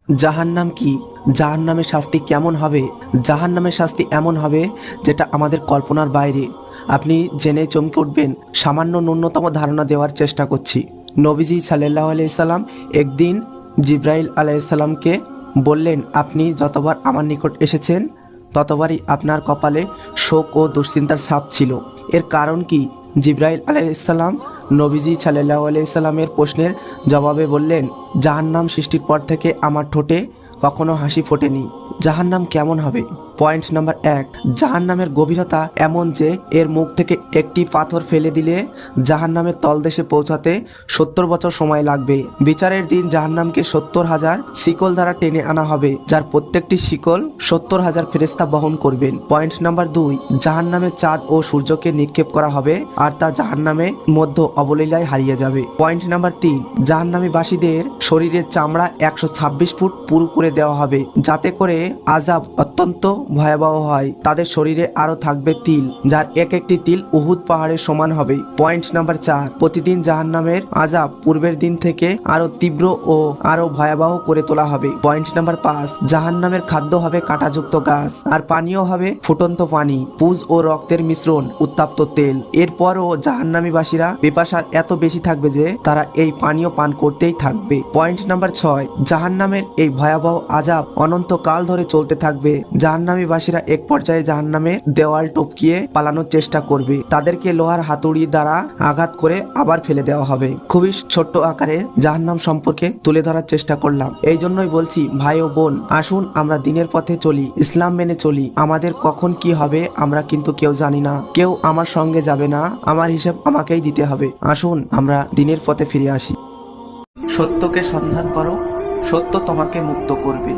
জাহান্নাম কি? জাহান্নামের শাস্তি কেমন হবে? জাহান্নামের শাস্তি এমন হবে যেটা আমাদের কল্পনার বাইরে। আপনি জেনে চমকে উঠবেন। সামান্য ন্যূনতম ধারণা দেওয়ার চেষ্টা করছি। নবীজি সাল্লাল্লাহু আলাইহি সাল্লাম একদিন জিব্রাইল আলাইহিস সালামকে বললেন, আপনি যতবার আমার নিকট এসেছেন ততবারই আপনার কপালে শোক ও দুশ্চিন্তার ছাপ ছিল। এর কারণ কি? জিব্রাইল আলাইহিস সালাম নবীজি সাল্লাল্লাহু আলাইহি সাল্লামের প্রশ্নের জবাবে বললেন, জাহান্নাম সৃষ্টির পর থেকে আমার ঠোঁটে কখনো হাসি ফোটেনি। জাহান্নাম কেমন হবে? পয়েন্ট নাম্বার 1, জাহান্নামের গভীরতা এমন যে এর মুখ থেকে একটি পাথর ফেলে দিলে জাহান্নামের তলদেশে পৌঁছাতে 70 বছর সময় লাগবে। বিচারের দিন জাহান্নামকে 70,000 শিকল দ্বারা টেনে আনা হবে, যার প্রত্যেকটি শিকল 70,000 ফেরেশতা বহন করবেন। পয়েন্ট নাম্বার 2, জাহান্নামের চাঁদ ও সূর্যকে নিক্ষেপ করা হবে আর তা জাহান্নামে মধ্য অবলীলায় হারিয়ে যাবে। পয়েন্ট নাম্বার 3, জাহান্নামী বাসীদের শরীরের চামড়া 126 ফুট পুরু করে দেওয়া হবে, যাতে করে আযাব অত্যন্ত ভয়াবহ হয়। তাদের শরীরে আরো থাকবে তিল, যার এক একটি তিল উহুদ পাহাড়ের সমান হবে। পয়েন্ট নাম্বার 4, প্রতিদিন জাহান্নামের আযাব পূর্বের দিন থেকে আরো তীব্র ও আরো ভয়াবহ করে তোলা হবে। পয়েন্ট নাম্বার 5, জাহান্নামের খাদ্য হবে কাঁটাযুক্ত গাছ আর পানীয় হবে ফুটন্ত পানি, পুজ ও রক্তের মিশ্রণ, উত্তাপ্ত তেল। এরপরও জাহান্নামী বাসীরা পিপাসা এত বেশি থাকবে যে তারা এই পানীয় পান করতেই থাকবে। পয়েন্ট নাম্বার 6, জাহান্নামের এই ভয়াবহ আযাব অনন্তকাল ধরে চলতে থাকবে। জাহান্নামী বাসীরা এক পর্যায়ে জাহান্নামের দেওয়াল টপকিয়ে পালানোর চেষ্টা করবে। তাদেরকে লোহার হাতুড়ি দ্বারা আঘাত করে আবার ফেলে দেওয়া হবে। খুবই ছোট্ট আকারে জাহান্নাম সম্পর্কে তুলে ধরার চেষ্টা করলাম। এই জন্যই বলছি, ভাই ও বোন, আসুন আমরা দিনের পথে চলি, ইসলাম মেনে চলি। আমাদের কখন কি হবে আমরা কিন্তু কেউ জানি না। কেউ আমার সঙ্গে যাবে না, আমার হিসাব আমাকেই দিতে হবে। আসুন আমরা দিনের পথে ফিরে আসি। সত্যকে সন্ধান করো, সত্য তোমাকে মুক্ত করবে।